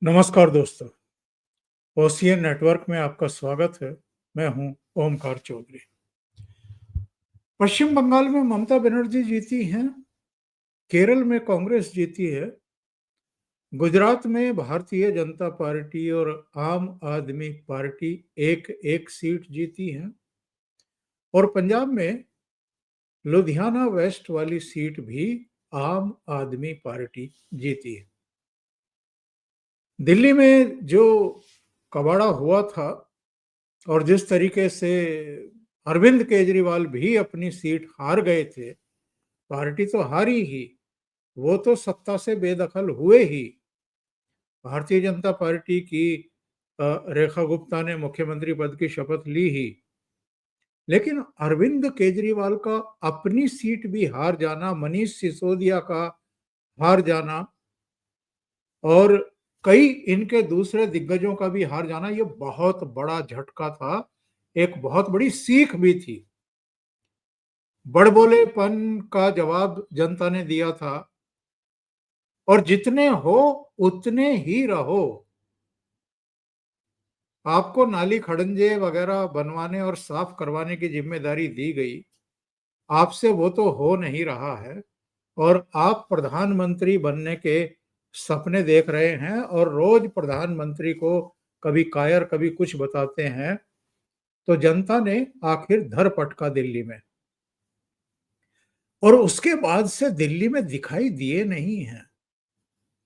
नमस्कार दोस्तों, ocean network में आपका स्वागत है। मैं हूं ओमकार चौधरी। पश्चिम बंगाल में ममता बनर्जी जीती हैं, केरल में कांग्रेस जीती है, गुजरात में भारतीय जनता पार्टी और आम आदमी पार्टी एक एक सीट जीती हैं और पंजाब में लुधियाना वेस्ट वाली सीट भी आम आदमी पार्टी जीती है। दिल्ली में जो कबाड़ा हुआ था और जिस तरीके से अरविंद केजरीवाल भी अपनी सीट हार गए थे, पार्टी तो हारी ही, वो तो सत्ता से बेदखल हुए ही। भारतीय जनता पार्टी की रेखा गुप्ता ने मुख्यमंत्री पद की शपथ ली ही, लेकिन अरविंद केजरीवाल का अपनी सीट भी हार जाना, मनीष सिसोदिया का हार जाना और कई इनके दूसरे दिग्गजों का भी हार जाना, ये बहुत बड़ा झटका था, एक बहुत बड़ी सीख भी थी। बड़बोलेपन का जवाब जनता ने दिया था और जितने हो उतने ही रहो। आपको नाली खड़ंजे वगैरह बनवाने और साफ करवाने की जिम्मेदारी दी गई, आपसे वो तो हो नहीं रहा है और आप प्रधानमंत्री बनने के सपने देख रहे हैं और रोज प्रधानमंत्री को कभी कायर कभी कुछ बताते हैं, तो जनता ने आखिर धर पटका दिल्ली में और उसके बाद से दिल्ली में दिखाई दिए नहीं हैं।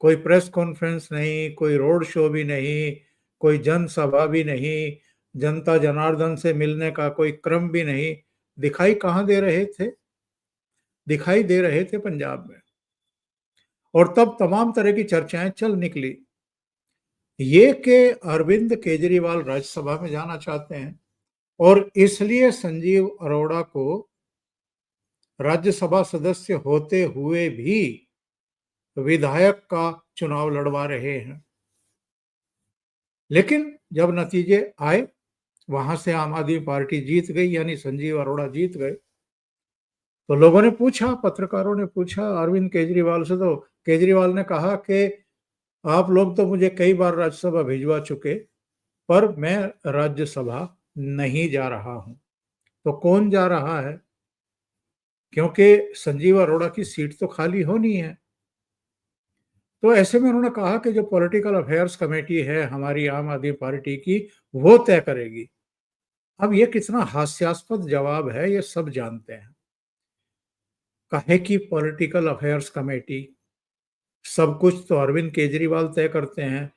कोई प्रेस कॉन्फ्रेंस नहीं, कोई रोड शो भी नहीं, कोई जनसभा भी नहीं, जनता जनार्दन से मिलने का कोई क्रम भी नहीं। दिखाई कहाँ दे रहे थे? दिखाई दे रहे थे पंजाब में। और तब तमाम तरह की चर्चाएं चल निकली। ये कि अरविंद केजरीवाल राज्यसभा में जाना चाहते हैं और इसलिए संजीव अरोड़ा को राज्यसभा सदस्य होते हुए भी विधायक का चुनाव लड़वा रहे हैं। लेकिन जब नतीजे आए, वहां से आम आदमी पार्टी जीत गई, यानी संजीव अरोड़ा जीत गए। तो लोगों ने पूछा, पत्रकारों ने पूछा अरविंद केजरीवाल से, तो केजरीवाल ने कहा कि आप लोग तो मुझे कई बार राज्यसभा भिजवा चुके, पर मैं राज्यसभा नहीं जा रहा हूं। तो कौन जा रहा है? क्योंकि संजीव अरोड़ा की सीट तो खाली होनी है। तो ऐसे में उन्होंने कहा कि जो पॉलिटिकल अफेयर्स कमेटी है हमारी आम आदमी पार्टी की, वो तय करेगी। अब ये कितना हास्यास्पद जवाब है, ये सब जानते हैं। काहे की पॉलिटिकल अफेयर्स कमेटी? सब कुछ तो अरविंद केजरीवाल तय करते हैं।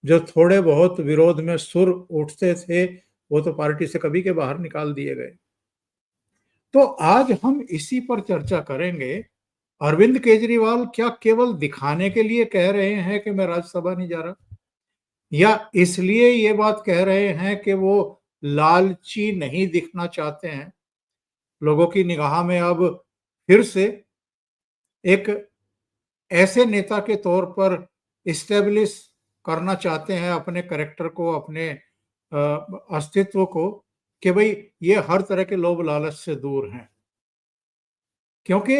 जो थोड़े बहुत विरोध में सुर उठते थे, वो तो पार्टी से कभी के बाहर निकाल दिए गए। तो आज हम इसी पर चर्चा करेंगे। अरविंद केजरीवाल क्या केवल दिखाने के लिए कह रहे हैं कि मैं राज्यसभा नहीं जा रहा, या इसलिए ये बात कह रहे हैं कि वो लालची नहीं दिखना चाहते हैं? लोगों की निगाह में अब फिर से एक ऐसे नेता के तौर पर इस्टेब्लिश करना चाहते हैं अपने कैरेक्टर को, अपने अस्तित्व को, कि भाई ये हर तरह के लोभ लालच से दूर हैं। क्योंकि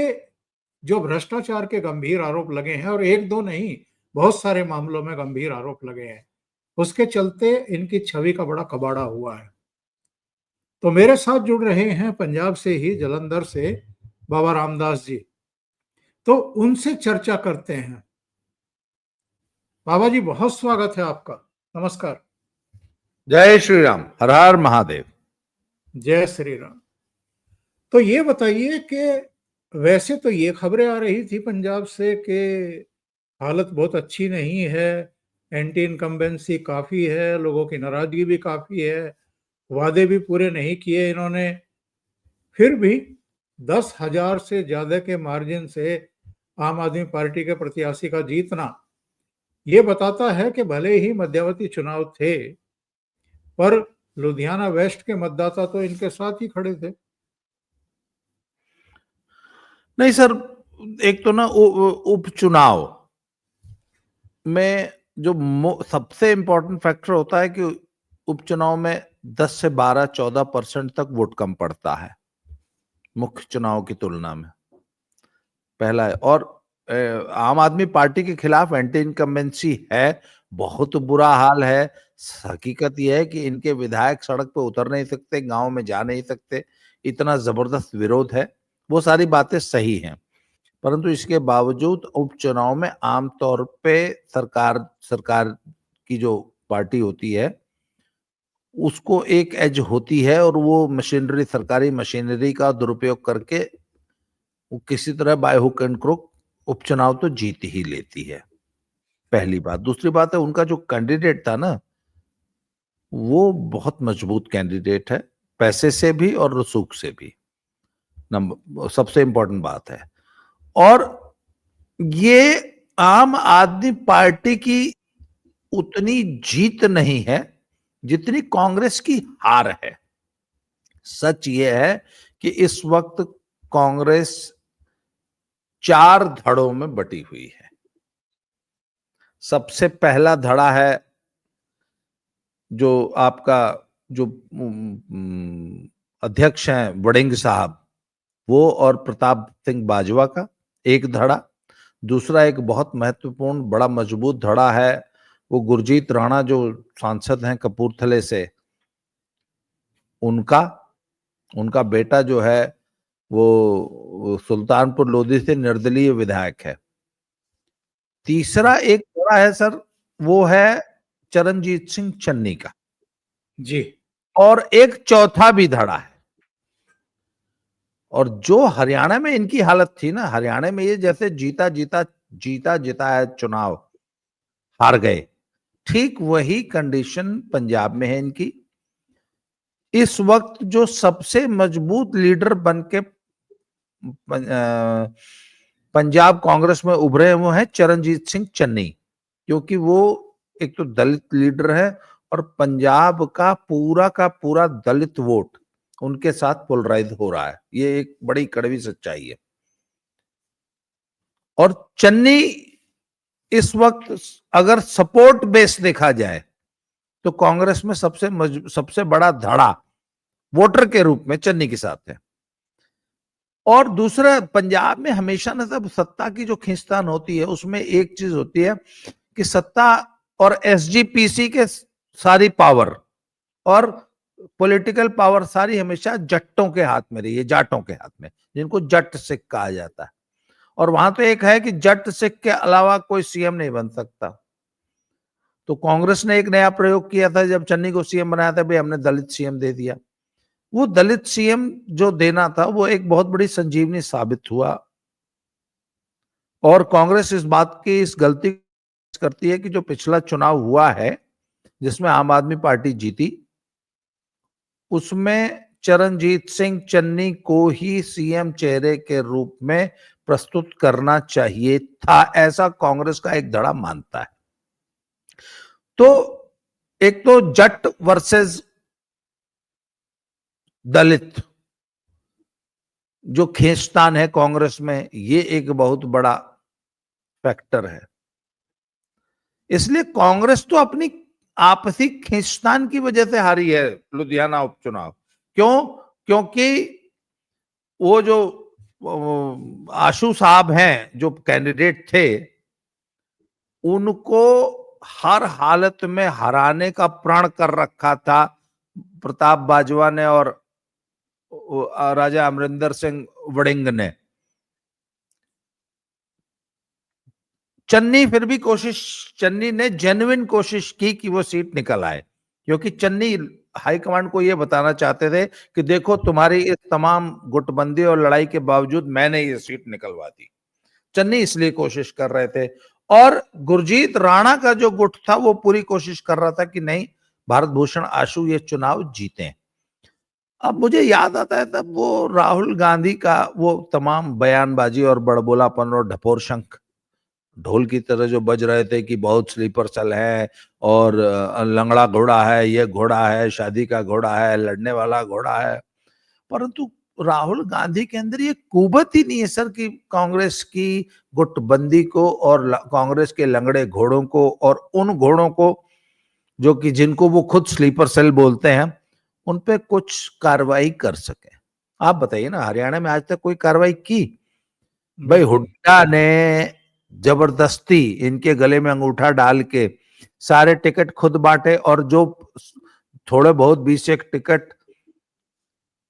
जो भ्रष्टाचार के गंभीर आरोप लगे हैं, और एक दो नहीं, बहुत सारे मामलों में गंभीर आरोप लगे हैं, उसके चलते इनकी छवि का बड़ा कबाड़ा हुआ है। तो मेरे साथ जुड़ रहे हैं पंजाब से ही, जालंधर से बाबा रामदास जी। तो उनसे चर्चा करते हैं। बाबा जी, बहुत स्वागत है आपका। नमस्कार। जय श्री राम, हर हर महादेव। जय श्री राम। तो ये बताइए कि वैसे तो ये खबरें आ रही थी पंजाब से कि हालत बहुत अच्छी नहीं है, एंटी इनकम्बेंसी काफी है, लोगों की नाराजगी भी काफी है, वादे भी पूरे नहीं किए इन्होंने। फिर भी 10,000 से ज्यादा के मार्जिन से आम आदमी पार्टी के प्रत्याशी का जीतना ये बताता है कि भले ही मध्यावधि चुनाव थे, पर लुधियाना वेस्ट के मतदाता तो इनके साथ ही खड़े थे। नहीं सर, एक तो ना उपचुनाव में जो सबसे इंपॉर्टेंट फैक्टर होता है कि उपचुनाव में 10 से 12-14% तक वोट कम पड़ता है मुख्य चुनाव की तुलना में। पहला है। और आम आदमी पार्टी के खिलाफ एंटी इनकम्बेंसी है बहुत बुरा हाल है। हकीकत यह है कि इनके विधायक सड़क पे उतर नहीं सकते, गांव में जा नहीं सकते, इतना जबरदस्त विरोध है। वो सारी बातें सही हैं, परंतु इसके बावजूद उपचुनाव में आमतौर पे सरकार सरकार की जो पार्टी होती है उसको एक एज होती है, और वो मशीनरी, सरकारी मशीनरी का दुरुपयोग करके वो किसी तरह बाय हुक एंड क्रोक उपचुनाव तो जीत ही लेती है। पहली बात। दूसरी बात है, उनका जो कैंडिडेट था ना, वो बहुत मजबूत कैंडिडेट है, पैसे से भी और रसूख से भी। नंबर सबसे इंपॉर्टेंट बात है। और ये आम आदमी पार्टी की उतनी जीत नहीं है जितनी कांग्रेस की हार है। सच ये है कि इस वक्त कांग्रेस 4 धड़ों में बटी हुई है। सबसे पहला धड़ा है जो आपका जो अध्यक्ष हैं वड़िंग साहब, वो और प्रताप सिंह बाजवा का एक धड़ा। दूसरा एक बहुत महत्वपूर्ण बड़ा मजबूत धड़ा है, वो गुरजीत राणा जो सांसद हैं कपूरथले से, उनका उनका बेटा जो है वो सुल्तानपुर लोधी से निर्दलीय विधायक है। तीसरा एक धड़ा है सर, वो है चरणजीत सिंह चन्नी का। जी। और एक चौथा भी धड़ा है। और जो हरियाणा में इनकी हालत थी ना, हरियाणा में ये जैसे जीता जिताया चुनाव हार गए, ठीक वही कंडीशन पंजाब में है इनकी। इस वक्त जो सबसे मजबूत लीडर बन के पंजाब कांग्रेस में उभरे वो हैं चरणजीत सिंह चन्नी, क्योंकि वो एक तो दलित लीडर है और पंजाब का पूरा दलित वोट उनके साथ पोलराइज हो रहा है। ये एक बड़ी कड़वी सच्चाई है। और चन्नी इस वक्त अगर सपोर्ट बेस देखा जाए तो कांग्रेस में सबसे बड़ा धड़ा वोटर के रूप में चन्नी के साथ है। और दूसरा, पंजाब में हमेशा ना सब सत्ता की जो खींचतान होती है उसमें एक चीज होती है कि सत्ता और एसजीपीसी के सारी पावर और पॉलिटिकल पावर सारी हमेशा जट्टों के हाथ में रही है, जाटों के हाथ में, जिनको जट सिख कहा जाता है। और वहां तो एक है कि जट सिख के अलावा कोई सीएम नहीं बन सकता। तो कांग्रेस ने एक नया प्रयोग किया था जब चन्नी को सीएम बनाया था, भाई हमने दलित सीएम दे दिया। वो दलित सीएम जो देना था वो एक बहुत बड़ी संजीवनी साबित हुआ। और कांग्रेस इस बात की इस गलती करती है कि जो पिछला चुनाव हुआ है जिसमें आम आदमी पार्टी जीती, उसमें चरणजीत सिंह चन्नी को ही सीएम चेहरे के रूप में प्रस्तुत करना चाहिए था, ऐसा कांग्रेस का एक धड़ा मानता है। तो एक तो जट वर्सेस दलित जो खींचतान है कांग्रेस में, ये एक बहुत बड़ा फैक्टर है। इसलिए कांग्रेस तो अपनी आपसी खींचतान की वजह से हारी है लुधियाना उपचुनाव। क्यों? क्योंकि वो जो आशु साहब हैं जो कैंडिडेट थे, उनको हर हालत में हराने का प्रण कर रखा था प्रताप बाजवा ने और राजा अमरिंदर सिंह वड़िंग ने। चन्नी ने जेन्युइन कोशिश की कि वो सीट निकल आए, क्योंकि चन्नी हाईकमांड को ये बताना चाहते थे कि देखो तुम्हारी इस तमाम गुटबंदी और लड़ाई के बावजूद मैंने ये सीट निकलवा दी। चन्नी इसलिए कोशिश कर रहे थे। और गुरजीत राणा का जो गुट था वो पूरी कोशिश कर रहा था कि नहीं, भारत भूषण आशु ये चुनाव जीते। अब मुझे याद आता है तब वो राहुल गांधी का वो तमाम बयानबाजी और बड़बोलापन और ढपोर शंख ढोल की तरह जो बज रहे थे कि बहुत स्लीपर सेल है और लंगड़ा घोड़ा है, ये घोड़ा है, शादी का घोड़ा है, लड़ने वाला घोड़ा है। परंतु राहुल गांधी के अंदर ये कुवत ही नहीं है सर कि कांग्रेस की गुटबंदी को और कांग्रेस के लंगड़े घोड़ों को और उन घोड़ों को जो कि जिनको वो खुद स्लीपर सेल बोलते हैं, उन पे कुछ कार्रवाई कर सके। आप बताइए ना, हरियाणा में आज तक कोई कार्रवाई की? भाई हुड्डा ने जबरदस्ती इनके गले में अंगूठा डाल के सारे टिकट खुद बांटे और जो थोड़े बहुत 20 टिकट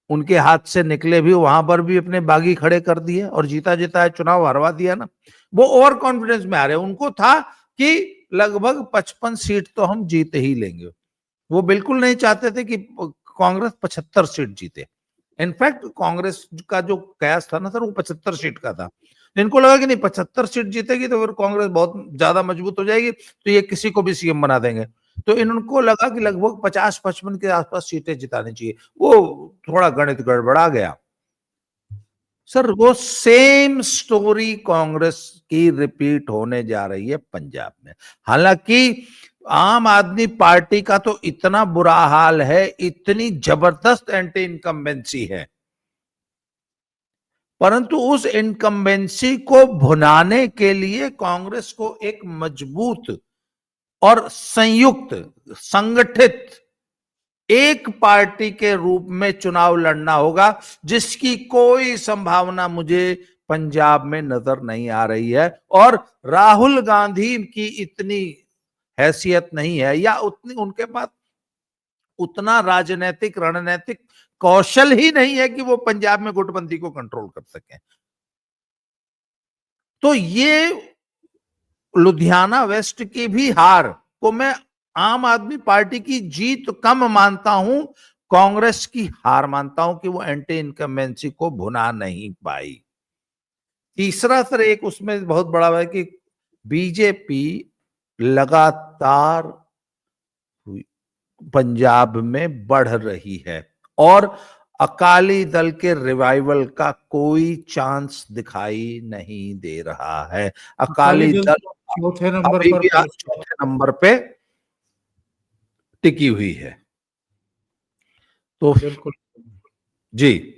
उनके हाथ से निकले भी वहां पर भी अपने बागी खड़े कर दिए और जीता जीता है चुनाव हरवा दिया ना। वो ओवर कॉन्फिडेंस में आ रहे, उनको था कि लगभग 55 सीट तो हम जीत ही लेंगे। वो बिल्कुल नहीं चाहते थे कि कांग्रेस 75 सीट जीते। इनफैक्ट कांग्रेस का जो कयास था ना सर, वो 75 सीट का था। इनको लगा कि नहीं 75 सीट जीतेगी तो फिर कांग्रेस बहुत ज्यादा मजबूत हो जाएगी, तो ये किसी को भी सीएम बना देंगे। तो इनको लगा कि लगभग 50-55 के आसपास सीटें जितानी चाहिए। वो थोड़ा गणित गड़बड़ा गया सर। वो सेम स्टोरी कांग्रेस की रिपीट होने जा रही है पंजाब में। हालांकि आम आदमी पार्टी का तो इतना बुरा हाल है, इतनी जबरदस्त एंटी इनकम्बेंसी है, परंतु उस इनकम्बेंसी को भुनाने के लिए कांग्रेस को एक मजबूत और संयुक्त संगठित एक पार्टी के रूप में चुनाव लड़ना होगा, जिसकी कोई संभावना मुझे पंजाब में नजर नहीं आ रही है। और राहुल गांधी की इतनी हैसियत नहीं है या उतनी उनके पास उतना राजनीतिक रणनीतिक कौशल ही नहीं है कि वो पंजाब में गुटबंदी को कंट्रोल कर सके। तो ये लुधियाना वेस्ट की भी हार को मैं आम आदमी पार्टी की जीत कम मानता हूं, कांग्रेस की हार मानता हूं कि वो एंटी इनकम्बेंसी को भुना नहीं पाई। तीसरा सर एक उसमें बहुत बड़ा है कि बीजेपी लगातार पंजाब में बढ़ रही है और अकाली दल के रिवाइवल का कोई चांस दिखाई नहीं दे रहा है। अकाली अकाली दल दल चौथे नंबर अभी पर भी आज पहुंच गया। चौथे नंबर पे टिकी हुई है। तो बिल्कुल। जी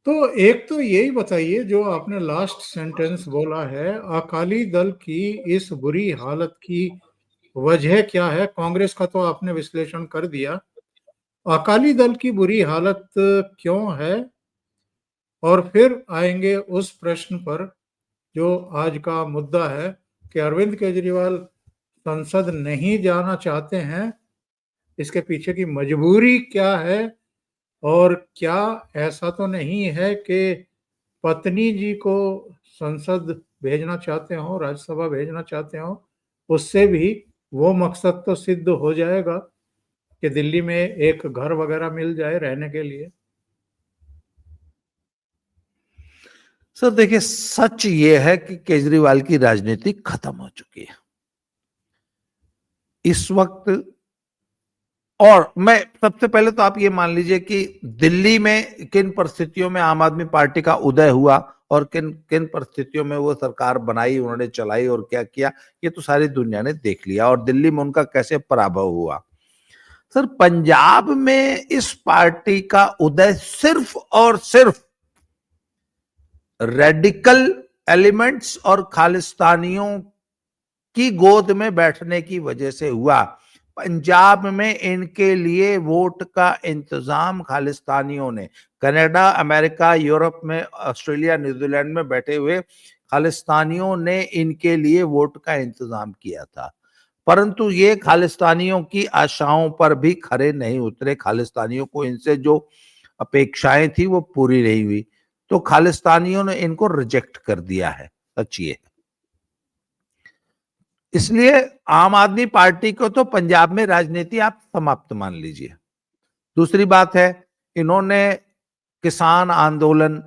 तो एक तो यही बताइए जो आपने लास्ट सेंटेंस बोला है, अकाली दल की इस बुरी हालत की वजह क्या है? कांग्रेस का तो आपने विश्लेषण कर दिया, अकाली दल की बुरी हालत क्यों है? और फिर आएंगे उस प्रश्न पर जो आज का मुद्दा है कि अरविंद केजरीवाल संसद नहीं जाना चाहते हैं, इसके पीछे की मजबूरी क्या है? और क्या ऐसा तो नहीं है कि पत्नी जी को संसद भेजना चाहते हो, राज्यसभा भेजना चाहते हो, उससे भी वो मकसद तो सिद्ध हो जाएगा कि दिल्ली में एक घर वगैरह मिल जाए रहने के लिए? सर देखिए, सच ये है कि केजरीवाल की राजनीति खत्म हो चुकी है इस वक्त। और मैं सबसे पहले तो आप ये मान लीजिए कि दिल्ली में किन परिस्थितियों में आम आदमी पार्टी का उदय हुआ और किन किन परिस्थितियों में वो सरकार बनाई, उन्होंने चलाई और क्या किया, ये तो सारी दुनिया ने देख लिया। और दिल्ली में उनका कैसे पराभव हुआ। सर पंजाब में इस पार्टी का उदय सिर्फ और सिर्फ रेडिकल एलिमेंट्स और खालिस्तानियों की गोद में बैठने की वजह से हुआ। पंजाब में इनके लिए वोट का इंतजाम खालिस्तानियों ने, कनाडा, अमेरिका, यूरोप में, ऑस्ट्रेलिया, न्यूजीलैंड में बैठे हुए खालिस्तानियों ने इनके लिए वोट का इंतजाम किया था। परंतु ये खालिस्तानियों की आशाओं पर भी खरे नहीं उतरे। खालिस्तानियों को इनसे जो अपेक्षाएं थी वो पूरी नहीं हुई, तो खालिस्तानियों ने इनको रिजेक्ट कर दिया है। सच ये, इसलिए आम आदमी पार्टी को तो पंजाब में राजनीति आप समाप्त मान लीजिए। दूसरी बात है, इन्होंने किसान आंदोलन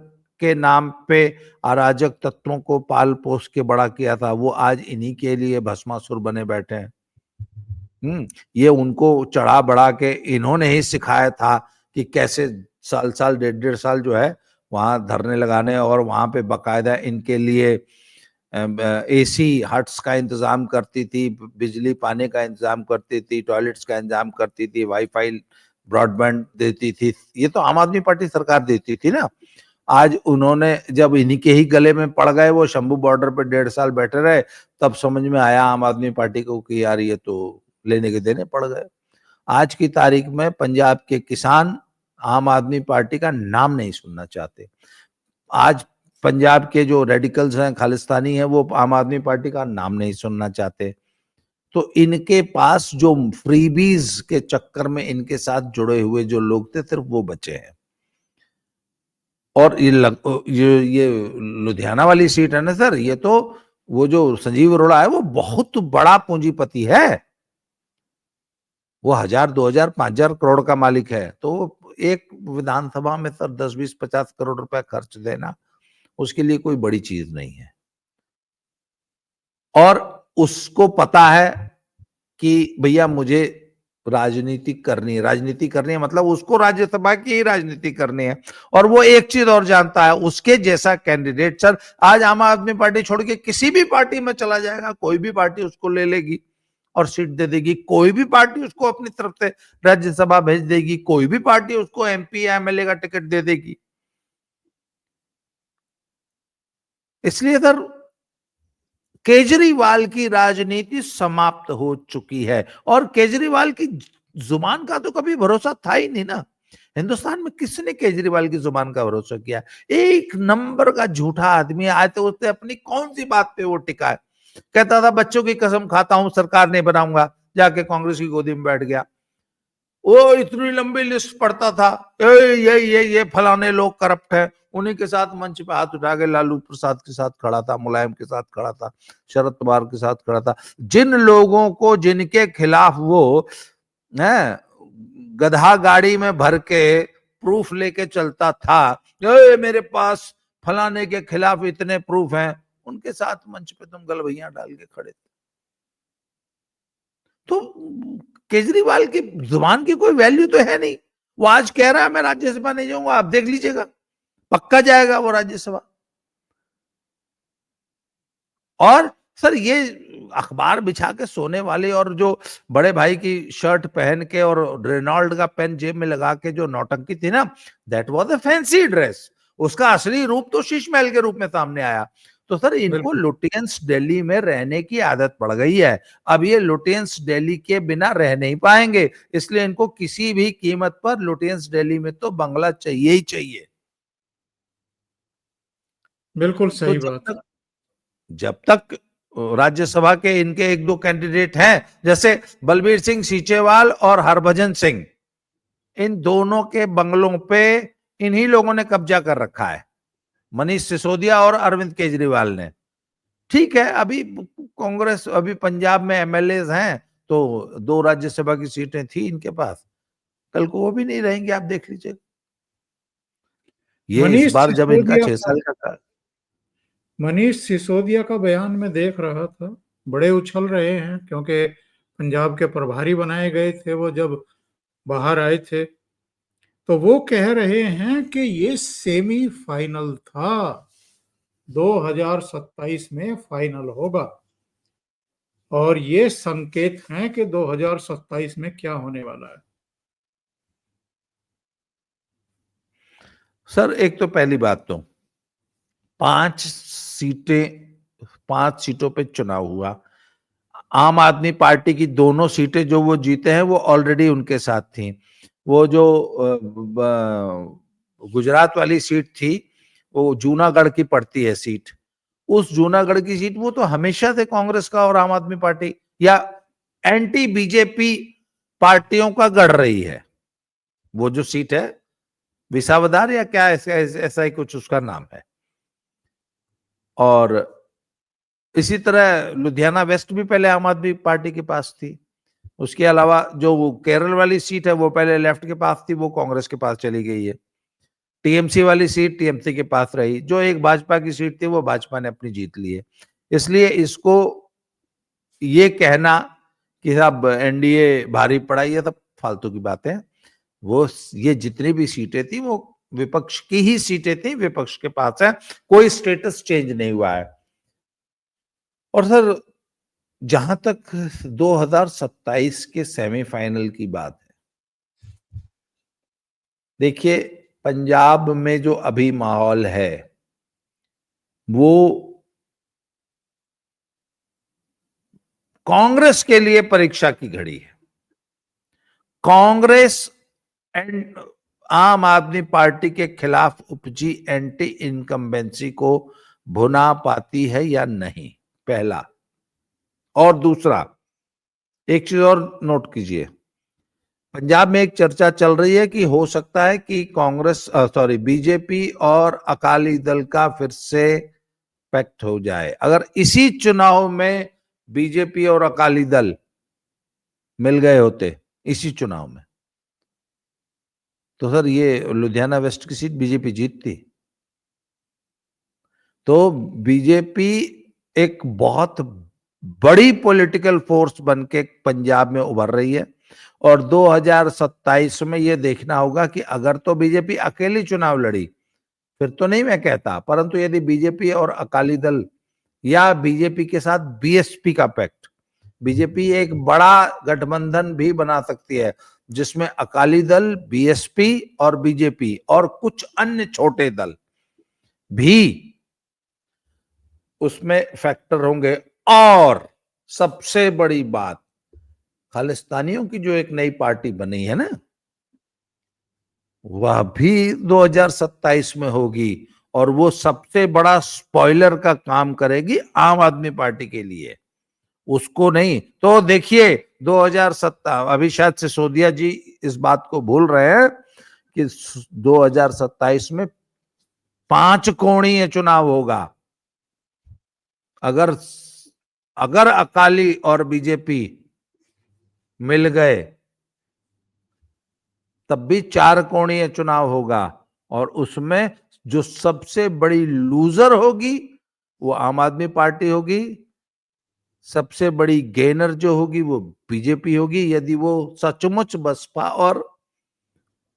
के नाम पे अराजक तत्वों को पाल पोस के बड़ा किया था, वो आज इन्हीं के लिए भस्मासुर बने बैठे हैं। ये उनको चढ़ा बढ़ा के इन्होंने ही सिखाया था कि कैसे साल साल 1.5 साल जो है वहां धरने लगाने और वहां पे बकायदा इनके लिए एसी हट्स का इंतजाम करती थी, बिजली पानी का इंतजाम करती थी, टॉयलेट्स का इंतजाम करती थी, वाईफाई ब्रॉडबैंड देती थी। ये तो आम आदमी पार्टी सरकार देती थी ना। आज उन्होंने जब इन्हीं के ही गले में पड़ गए, वो शंभू बॉर्डर पे 1.5 साल बैठे रहे, तब समझ में आया आम आदमी पार्टी को कि यार ये तो लेने के देने पड़ गए। आज की तारीख में पंजाब के किसान आम आदमी पार्टी का नाम नहीं सुनना चाहते। आज पंजाब के जो रेडिकल्स हैं, खालिस्तानी हैं, वो आम आदमी पार्टी का नाम नहीं सुनना चाहते। तो इनके पास जो फ्रीबीज के चक्कर में इनके साथ जुड़े हुए जो लोग थे सिर्फ वो बचे हैं। और ये लुधियाना वाली सीट है ना सर, ये तो वो जो संजीव अरोड़ा है वो बहुत बड़ा पूंजीपति है, वो 1000 2000 5000 करोड़ का मालिक है। तो एक विधानसभा में सर 10 20 50 करोड़ रुपए खर्च देना उसके लिए कोई बड़ी चीज नहीं है। और उसको पता है कि भैया मुझे राजनीति करनी है मतलब उसको राज्यसभा की ही राजनीति करनी है। और वो एक चीज और जानता है, उसके जैसा कैंडिडेट सर आज आम आदमी पार्टी छोड़ के किसी भी पार्टी में चला जाएगा, कोई भी पार्टी उसको ले लेगी और सीट दे देगी, कोई भी पार्टी उसको अपनी तरफ से राज्यसभा भेज देगी, कोई भी पार्टी उसको एमपी या एमएलए का टिकट दे देगी। इसलिए सर केजरीवाल की राजनीति समाप्त हो चुकी है। और केजरीवाल की जुबान का तो कभी भरोसा था ही नहीं ना। हिंदुस्तान में किसने केजरीवाल की जुबान का भरोसा किया? एक नंबर का झूठा आदमी है। आज तो उसने अपनी कौन सी बात पे वो टिका है। कहता था बच्चों की कसम खाता हूं सरकार नहीं बनाऊंगा, जाके कांग्रेस की गोदी में बैठ गया। वो इतनी लंबी लिस्ट पढ़ता था, ये फलाने लोग करप्ट है, उन्हीं के साथ मंच पे हाथ उठा के लालू प्रसाद के साथ खड़ा था, मुलायम के साथ खड़ा था, शरद पवार के साथ खड़ा था। जिन लोगों को जिनके खिलाफ वो है गधा गाड़ी में भर के प्रूफ लेके चलता था, मेरे पास फलाने के खिलाफ इतने प्रूफ हैं, उनके साथ मंच पे तुम गलवैया डाल के खड़े थे। तो केजरीवाल की जुबान की कोई वैल्यू तो है नहीं। वो आज कह रहा है मैं राज्यसभा नहीं जाऊंगा, आप देख लीजिएगा पक्का जाएगा वो राज्यसभा। और सर ये अखबार बिछा के सोने वाले और जो बड़े भाई की शर्ट पहन के और रेनॉल्ड का पेन जेब में लगा के जो नौटंकी थी ना, that was a fancy dress. उसका असली रूप तो शीश महल के रूप में सामने आया। तो सर इनको लुटियंस दिल्ली में रहने की आदत पड़ गई है। अब ये लुटियंस दिल्ली के बिना रह नहीं पाएंगे, इसलिए इनको किसी भी कीमत पर लुटियंस दिल्ली में तो बंगला चाहिए ही चाहिए। बिल्कुल तो सही बात। जब तक राज्यसभा के इनके एक दो कैंडिडेट हैं, जैसे बलबीर सिंह सीचेवाल और हरभजन सिंह, इन दोनों के बंगलों पे इन्हीं लोगों ने कब्जा कर रखा है, मनीष सिसोदिया और अरविंद केजरीवाल ने। ठीक है, अभी कांग्रेस अभी पंजाब में एमएलए हैं, तो 2 राज्यसभा की सीटें थी इनके पास, कल को वो भी नहीं रहेंगे, आप देख लीजिए। ये इस मनीष बार जब इनका सिसोदिया 6 का साल का मनीष सिसोदिया का बयान मैं देख रहा था, बड़े उछल रहे हैं क्योंकि पंजाब के प्रभारी बनाए गए थे वो जब बाहर आए थे, तो वो कह रहे हैं कि ये सेमीफाइनल था, 2027 में फाइनल होगा। और ये संकेत हैं कि 2027 में क्या होने वाला है। सर एक तो पहली बात तो 5 सीटें 5 सीटों पे चुनाव हुआ। आम आदमी पार्टी की दोनों सीटें जो वो जीते हैं वो ऑलरेडी उनके साथ थी। वो जो गुजरात वाली सीट थी, वो जूनागढ़ की पड़ती है सीट, उस जूनागढ़ की सीट वो तो हमेशा से कांग्रेस का और आम आदमी पार्टी या एंटी बीजेपी पार्टियों का गढ़ रही है। वो जो सीट है विसावदार या क्या ऐसा ही कुछ उसका नाम है। और इसी तरह लुधियाना वेस्ट भी पहले आम आदमी पार्टी के पास थी। उसके अलावा जो वो केरल वाली सीट है वो पहले लेफ्ट के पास थी, वो कांग्रेस के पास चली गई है। टीएमसी वाली सीट टीएमसी के पास रही, जो एक भाजपा की सीट थी वो भाजपा ने अपनी जीत ली है। इसलिए इसको ये कहना कि साहब एनडीए भारी पड़ा, ये सब फालतू की बातें। वो ये जितनी भी सीटें थी वो विपक्ष की ही सीटें थी, विपक्ष के पास है, कोई स्टेटस चेंज नहीं हुआ है। और सर जहां तक 2027 के सेमीफाइनल की बात है, देखिए पंजाब में जो अभी माहौल है वो कांग्रेस के लिए परीक्षा की घड़ी है। कांग्रेस एंड आम आदमी पार्टी के खिलाफ उपजी एंटी इनकम्बेंसी को भुना पाती है या नहीं, पहला। और दूसरा, एक चीज और नोट कीजिए, पंजाब में एक चर्चा चल रही है कि हो सकता है कि बीजेपी और अकाली दल का फिर से पैक्ट हो जाए। अगर इसी चुनाव में बीजेपी और अकाली दल मिल गए होते इसी चुनाव में, तो सर ये लुधियाना वेस्ट की सीट बीजेपी जीतती। तो बीजेपी एक बहुत बड़ी पॉलिटिकल फोर्स बन के पंजाब में उभर रही है, और 2027 में ये देखना होगा कि अगर तो बीजेपी अकेली चुनाव लड़ी फिर तो नहीं मैं कहता, परंतु यदि बीजेपी और अकाली दल या बीजेपी के साथ बीएसपी का पैक्ट, बीजेपी एक बड़ा गठबंधन भी बना सकती है जिसमें अकाली दल, बीएसपी और बीजेपी और कुछ अन्य छोटे दल भी उसमें फैक्टर होंगे। और सबसे बड़ी बात, खालिस्तानियों की जो एक नई पार्टी बनी है ना, वह भी 2027 में होगी, और वो सबसे बड़ा स्पॉइलर का काम करेगी आम आदमी पार्टी के लिए, उसको नहीं। तो देखिए 2007, अभी शायद सिसोदिया जी इस बात को भूल रहे हैं कि 2027 में 5 कोणीय चुनाव होगा। अगर अगर अकाली और बीजेपी मिल गए तब भी 4 कोणीय चुनाव होगा, और उसमें जो सबसे बड़ी लूजर होगी वो आम आदमी पार्टी होगी, सबसे बड़ी गेनर जो होगी वो बीजेपी होगी, यदि वो सचमुच बसपा और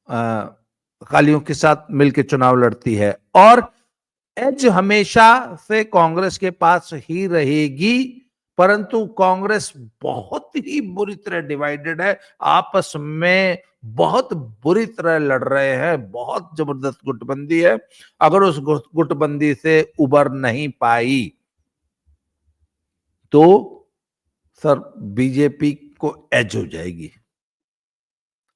अकालियों के साथ मिलकर चुनाव लड़ती है। और एज हमेशा से कांग्रेस के पास ही रहेगी, परंतु कांग्रेस बहुत ही बुरी तरह डिवाइडेड है, आपस में बहुत बुरी तरह लड़ रहे हैं, बहुत जबरदस्त गुटबंदी है। अगर उस गुटबंदी से उबर नहीं पाई तो सर बीजेपी को एज हो जाएगी।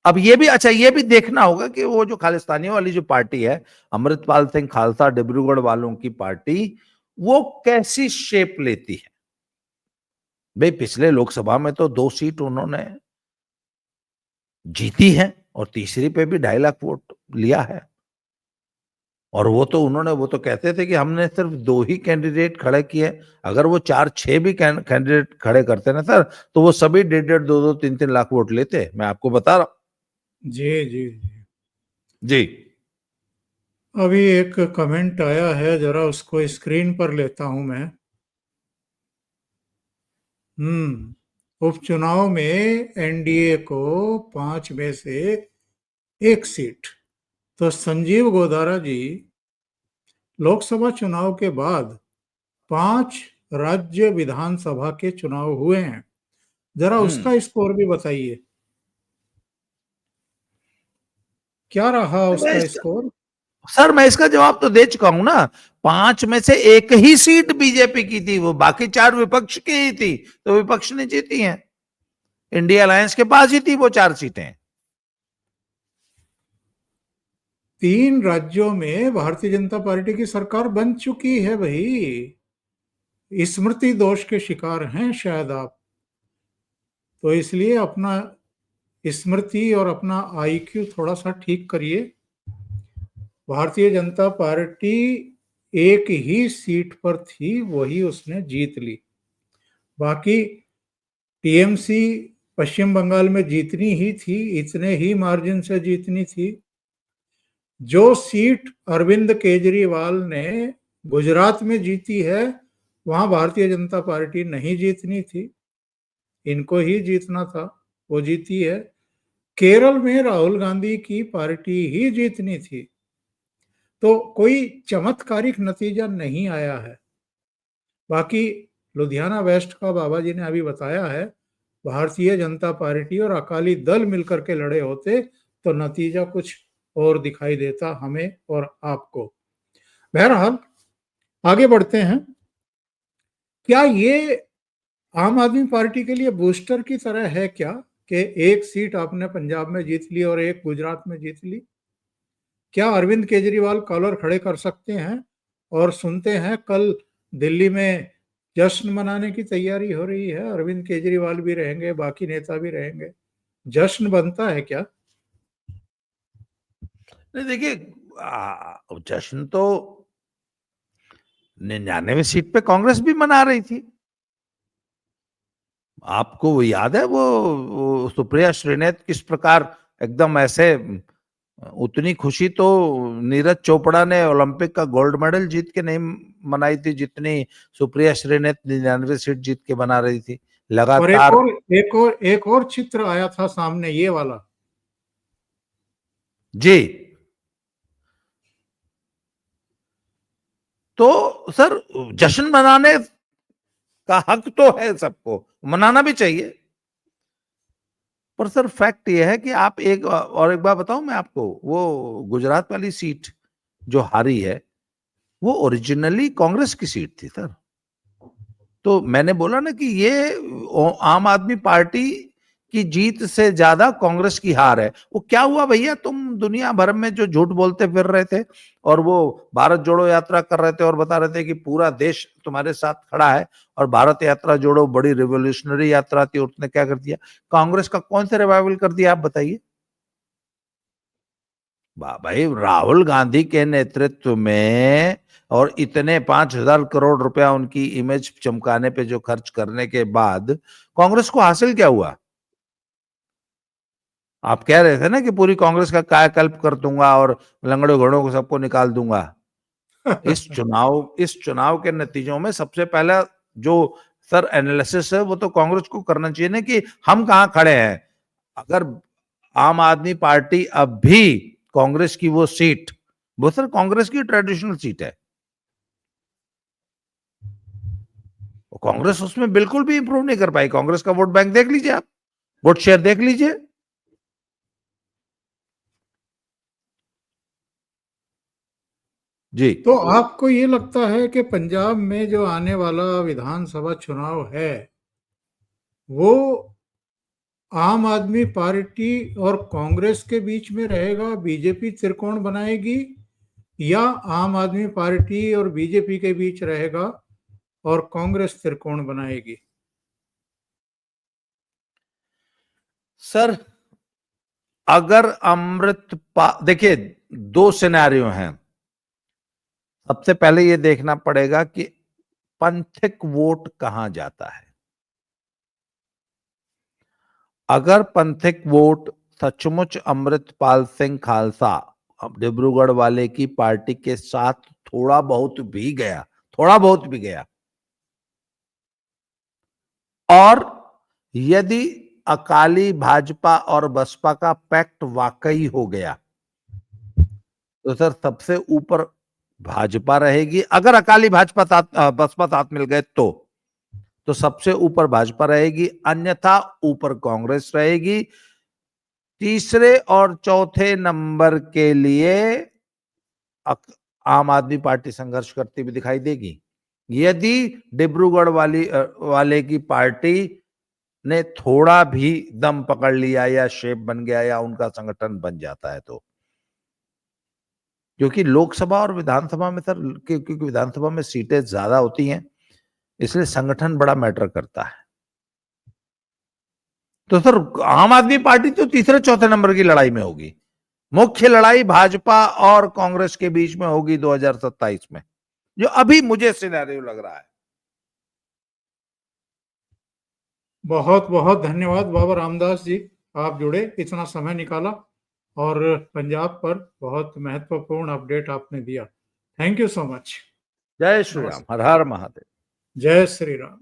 अब ये भी अच्छा, ये भी देखना होगा कि वो जो खालिस्तानियों वाली जो पार्टी है, अमृतपाल सिंह खालसा डिब्रूगढ़ वालों की पार्टी, वो कैसी शेप लेती है। भाई पिछले लोकसभा में तो 2 सीट उन्होंने जीती है और तीसरी पे भी 2.5 लाख वोट लिया है, और वो तो कहते थे कि हमने सिर्फ 2 ही कैंडिडेट खड़े किए। अगर वो 4-6 भी कैंडिडेट खड़े करते ना सर, तो वो सभी 1.5-1.5, 2-2, 3-3 लाख वोट लेते, मैं आपको बता रहा हूं। जी जी जी अभी एक कमेंट आया है, जरा उसको स्क्रीन पर लेता हूं मैं। उपचुनाव में एनडीए को 5 में से 1 सीट। तो संजीव गोदारा जी, लोकसभा चुनाव के बाद 5 राज्य विधानसभा के चुनाव हुए हैं, जरा उसका स्कोर भी बताइए, क्या रहा मैं उसका इसका स्कोर? सर मैं इसका जवाब तो दे चुका हूं ना। 5 में से 1 ही सीट बीजेपी की थी, वो बाकी 4 विपक्ष की ही थी, तो विपक्ष ने जीती हैं। इंडिया अलायंस के पास ही थी वो 4 सीटें। 3 राज्यों में भारतीय जनता पार्टी की सरकार बन चुकी है भाई, स्मृति दोष के शिकार हैं शायद आप, तो इसलिए अपना स्मृति और अपना आईक्यू थोड़ा सा ठीक करिए। भारतीय जनता पार्टी एक ही सीट पर थी, वही उसने जीत ली। बाकी टीएमसी पश्चिम बंगाल में जीतनी ही थी, इतने ही मार्जिन से जीतनी थी। जो सीट अरविंद केजरीवाल ने गुजरात में जीती है, वहां भारतीय जनता पार्टी नहीं जीतनी थी, इनको ही जीतना था, वो जीती है। केरल में राहुल गांधी की पार्टी ही जीतनी थी, तो कोई चमत्कारिक नतीजा नहीं आया है। बाकी लुधियाना वेस्ट का बाबा जी ने अभी बताया है, भारतीय जनता पार्टी और अकाली दल मिलकर के लड़े होते तो नतीजा कुछ और दिखाई देता हमें और आपको। बहरहाल आगे बढ़ते हैं। क्या ये आम आदमी पार्टी के लिए बूस्टर की तरह है क्या कि 1 सीट आपने पंजाब में जीत ली और 1 गुजरात में जीत ली? क्या अरविंद केजरीवाल कॉलर खड़े कर सकते हैं? और सुनते हैं कल दिल्ली में जश्न मनाने की तैयारी हो रही है, अरविंद केजरीवाल भी रहेंगे, बाकी नेता भी रहेंगे। जश्न बनता है क्या? नहीं देखिए, जश्न तो 99 सीट पे कांग्रेस भी मना रही थी। आपको वो याद है वो सुप्रिया श्रीनेत किस प्रकार एकदम ऐसे उतनी खुशी तो नीरज चोपड़ा ने ओलंपिक का गोल्ड मेडल जीत के नहीं मनाई थी जितनी सुप्रिया श्रीनेत 99 सीट जीत के मना रही थी और लगातार। एक और चित्र आया था सामने, ये वाला। जी, तो सर जश्न मनाने का हक तो है, सबको मनाना भी चाहिए। पर सर फैक्ट ये है कि आप एक बार बताऊं मैं आपको, वो गुजरात वाली सीट जो हारी है वो ओरिजिनली कांग्रेस की सीट थी सर। तो मैंने बोला ना कि ये आम आदमी पार्टी की जीत से ज्यादा कांग्रेस की हार है। वो क्या हुआ भैया, तुम दुनिया भर में जो झूठ बोलते फिर रहे थे और वो भारत जोड़ो यात्रा कर रहे थे और बता रहे थे कि पूरा देश तुम्हारे साथ खड़ा है और भारत यात्रा जोड़ो बड़ी रिवोल्यूशनरी यात्रा थी, और उसने क्या कर दिया, कांग्रेस का कौन सा रिवाइवल कर दिया आप बताइए। भाई राहुल गांधी के नेतृत्व में और इतने 5,000 करोड़ रुपया उनकी इमेज चमकाने पे जो खर्च करने के बाद कांग्रेस को हासिल क्या हुआ। आप कह रहे थे ना कि पूरी कांग्रेस का कायाकल्प कर दूंगा और लंगड़े घोड़ों को सबको निकाल दूंगा। इस चुनाव के नतीजों में सबसे पहला जो सर एनालिसिस है वो तो कांग्रेस को करना चाहिए ना कि हम कहां खड़े हैं। अगर आम आदमी पार्टी अब भी कांग्रेस की वो सीट, वो सर कांग्रेस की ट्रेडिशनल सीट है, कांग्रेस उसमें बिल्कुल भी इंप्रूव नहीं कर पाई। कांग्रेस का वोट बैंक देख लीजिए, आप वोट शेयर देख लीजिए। जी, तो आपको ये लगता है कि पंजाब में जो आने वाला विधानसभा चुनाव है वो आम आदमी पार्टी और कांग्रेस के बीच में रहेगा, बीजेपी त्रिकोण बनाएगी, या आम आदमी पार्टी और बीजेपी के बीच रहेगा और कांग्रेस त्रिकोण बनाएगी? सर अगर देखिए, दो सिनेरियो हैं। सबसे पहले ये देखना पड़ेगा कि पंथिक वोट कहां जाता है। अगर पंथिक वोट सचमुच अमृतपाल सिंह खालसा डिब्रूगढ़ वाले की पार्टी के साथ थोड़ा बहुत भी गया, थोड़ा बहुत भी गया, और यदि अकाली भाजपा और बसपा का पैक्ट वाकई हो गया तो सर सबसे ऊपर भाजपा रहेगी। अगर अकाली बसपा साथ मिल गए तो सबसे ऊपर भाजपा रहेगी, अन्यथा ऊपर कांग्रेस रहेगी। तीसरे और चौथे नंबर के लिए आम आदमी पार्टी संघर्ष करती हुई दिखाई देगी। यदि डिब्रूगढ़ वाले की पार्टी ने थोड़ा भी दम पकड़ लिया या शेप बन गया या उनका संगठन बन जाता है तो, क्योंकि लोकसभा और विधानसभा में सर, क्योंकि विधानसभा में सीटें ज्यादा होती हैं इसलिए संगठन बड़ा मैटर करता है। तो सर आम आदमी पार्टी तो तीसरे चौथे नंबर की लड़ाई में होगी। मुख्य लड़ाई भाजपा और कांग्रेस के बीच में होगी 2027 में, जो अभी मुझे सिनेरियो लग रहा है। बहुत बहुत धन्यवाद बाबा रामदास जी, आप जुड़े, इतना समय निकाला और पंजाब पर बहुत महत्वपूर्ण अपडेट आपने दिया। Thank you so much. जय श्री राम, नमस्ते। हर हर महादेव। जय श्री राम।